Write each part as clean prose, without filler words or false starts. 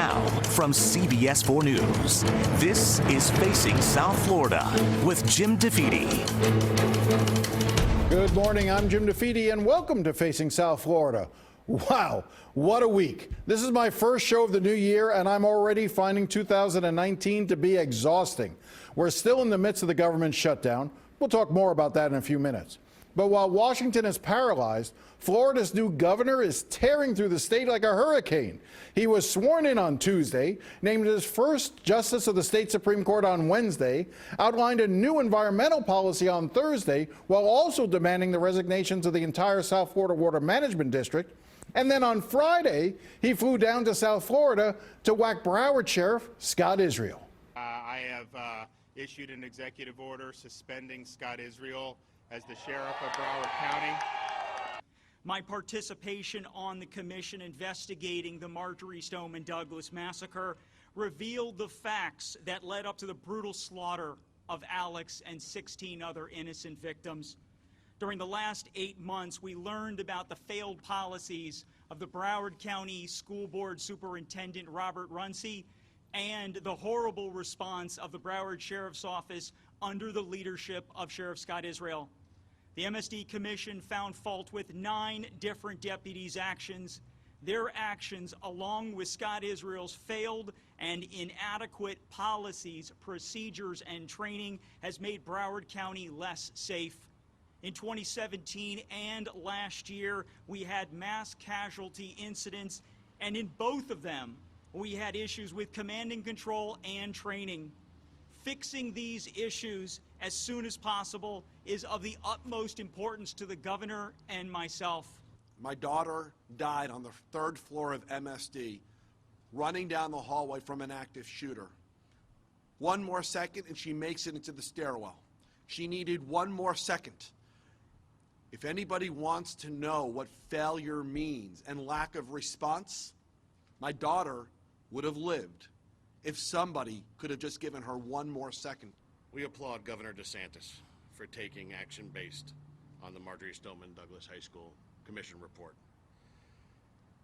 Now, from CBS 4 News, this is Facing South Florida with Jim DeFede. Good morning, I'm Jim DeFede, and welcome to Facing South Florida. Wow, what a week. This is my first show of the new year, and I'm already finding 2019 to be exhausting. We're still in the midst of the government shutdown. We'll talk more about that in a few minutes. But while Washington is paralyzed, Florida's new governor is tearing through the state like a hurricane. He was sworn in on Tuesday, named as first justice of the state Supreme Court on Wednesday, outlined a new environmental policy on Thursday, while also demanding the resignations of the entire South Florida Water Management District. And then on Friday, he flew down to South Florida to whack Broward Sheriff Scott Israel. I have issued an executive order suspending Scott Israel as the sheriff of Broward County. My participation on the commission investigating the Marjory Stoneman Douglas massacre revealed the facts that led up to the brutal slaughter of Alex and 16 other innocent victims. During the last 8 months, we learned about the failed policies of the Broward County School Board Superintendent Robert Runcie and the horrible response of the Broward Sheriff's Office under the leadership of Sheriff Scott Israel. The MSD Commission found fault with 9 different deputies' actions. Their actions, along with Scott Israel's failed and inadequate policies, procedures, and training, has made Broward County less safe. In 2017 and last year, we had mass casualty incidents, and in both of them, we had issues with command and control and training. Fixing these issues as soon as possible is of the utmost importance to the governor and myself. My daughter died on the 3rd floor of MSD, running down the hallway from an active shooter. One more second and she makes it into the stairwell. She needed one more second. If anybody wants to know what failure means and lack of response, my daughter would have lived if somebody could have just given her one more second. We applaud Governor DeSantis for taking action based on the Marjory Stoneman Douglas High School Commission report.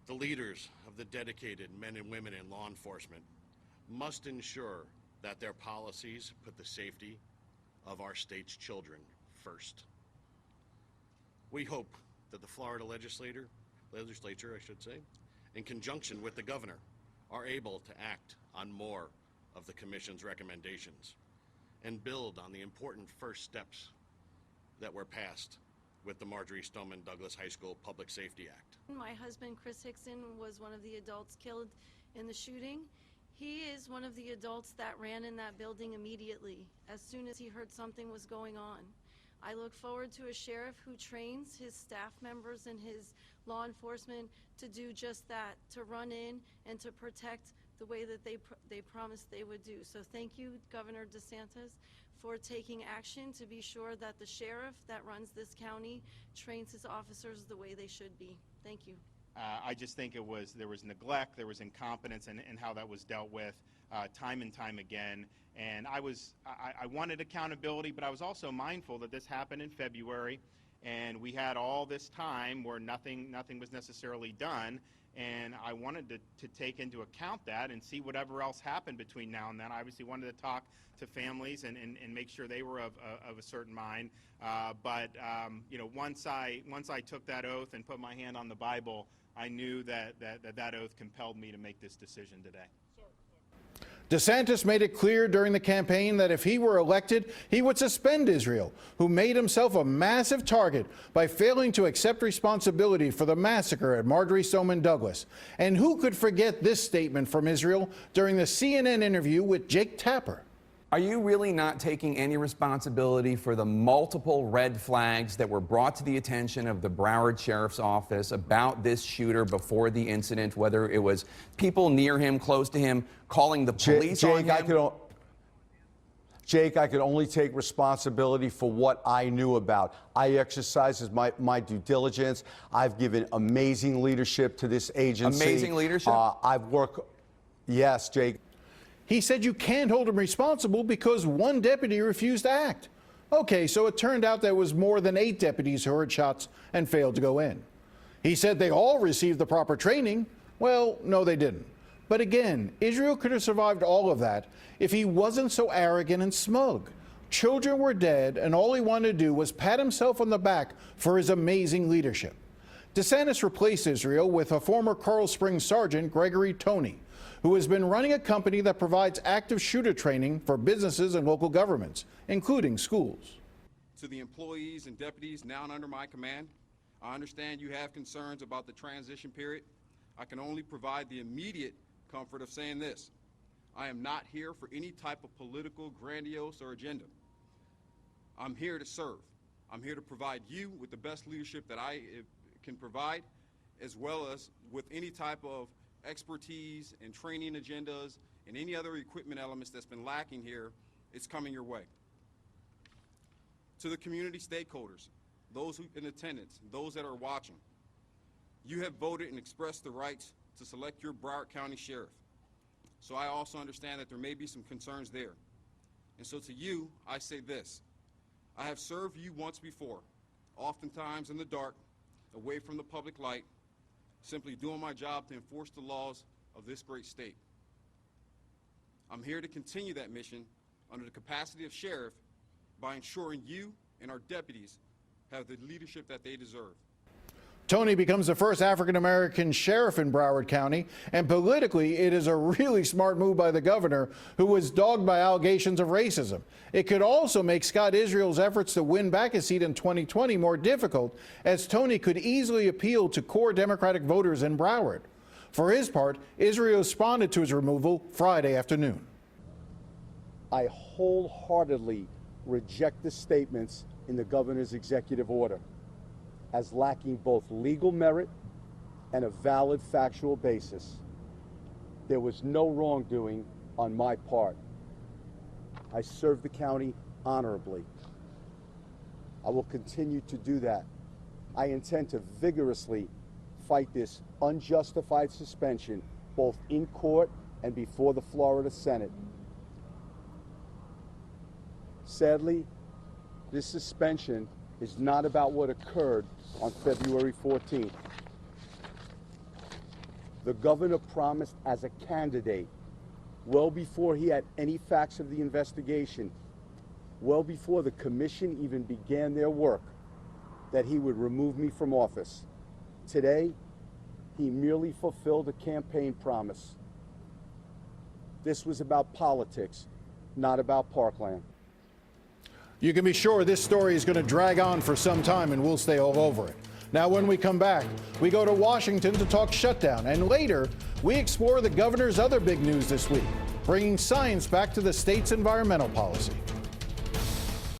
The leaders of the dedicated men and women in law enforcement must ensure that their policies put the safety of our state's children first. We hope that the Florida legislature, in conjunction with the governor, are able to act on more of the Commission's recommendations and build on the important first steps that were passed with the Marjory Stoneman Douglas High School Public Safety Act. My husband, Chris Hickson, was one of the adults killed in the shooting. He is one of the adults that ran in that building immediately as soon as he heard something was going on. I look forward to a sheriff who trains his staff members and his law enforcement to do just that, to run in and to protect the way that they promised they would do. So thank you, Governor DeSantis, for taking action to be sure that the sheriff that runs this county trains his officers the way they should be. Thank you. I just think there was neglect, there was incompetence in how that was dealt with time and time again. And I wanted accountability, but I was also mindful that this happened in February, and we had all this time where nothing was necessarily done. And I wanted to take into account that and see whatever else happened between now and then. I obviously wanted to talk to families and make sure they were of a certain mind. You know, once I took that oath and put my hand on the Bible, I knew that oath compelled me to make this decision today. DeSantis made it clear during the campaign that if he were elected, he would suspend Israel, who made himself a massive target by failing to accept responsibility for the massacre at Marjory Stoneman Douglas. And who could forget this statement from Israel during the CNN interview with Jake Tapper? Are you really not taking any responsibility for the multiple red flags that were brought to the attention of the Broward Sheriff's Office about this shooter before the incident, whether it was people near him, close to him, calling the police on him? Jake, I could only take responsibility for what I knew about. I exercised my due diligence. I've given amazing leadership to this agency. Amazing leadership? I've worked, yes, Jake. He said you can't hold him responsible because one deputy refused to act. Okay, so it turned out there was more than 8 deputies who heard shots and failed to go in. He said they all received the proper training. Well, no, they didn't. But again, Israel could have survived all of that if he wasn't so arrogant and smug. Children were dead, and all he wanted to do was pat himself on the back for his amazing leadership. DeSantis replaced Israel with a former Coral Springs Sergeant, Gregory Toney, who has been running a company that provides active shooter training for businesses and local governments, including schools. To the employees and deputies now under my command, I understand you have concerns about the transition period. I can only provide the immediate comfort of saying this: I am not here for any type of political, grandiose, or agenda. I'm here to serve. I'm here to provide you with the best leadership that I can provide, as well as with any type of expertise and training agendas and any other equipment elements that's been lacking here. It's coming your way. To the community stakeholders, those who in attendance, those that are watching, you have voted and expressed the rights to select your Broward County Sheriff. So I also understand that there may be some concerns there. And so to you, I say this: I have served you once before, oftentimes in the dark, away from the public light, simply doing my job to enforce the laws of this great state. I'm here to continue that mission under the capacity of sheriff by ensuring you and our deputies have the leadership that they deserve. Toney becomes the first African-American sheriff in Broward County, and politically it is a really smart move by the governor, who was dogged by allegations of racism. It could also make Scott Israel's efforts to win back a seat in 2020 more difficult, as Toney could easily appeal to core Democratic voters in Broward. For his part, Israel responded to his removal Friday afternoon. I wholeheartedly reject the statements in the governor's executive order as lacking both legal merit and a valid factual basis. There was no wrongdoing on my part. I served the county honorably. I will continue to do that. I intend to vigorously fight this unjustified suspension, both in court and before the Florida Senate. Sadly, this suspension is not about what occurred on February 14th. The governor promised as a candidate, well before he had any facts of the investigation, well before the commission even began their work, that he would remove me from office. Today, he merely fulfilled a campaign promise. This was about politics, not about Parkland. You can be sure this story is going to drag on for some time, and we'll stay all over it. Now, when we come back, we go to Washington to talk shutdown, and later we explore the governor's other big news this week, bringing science back to the state's environmental policy.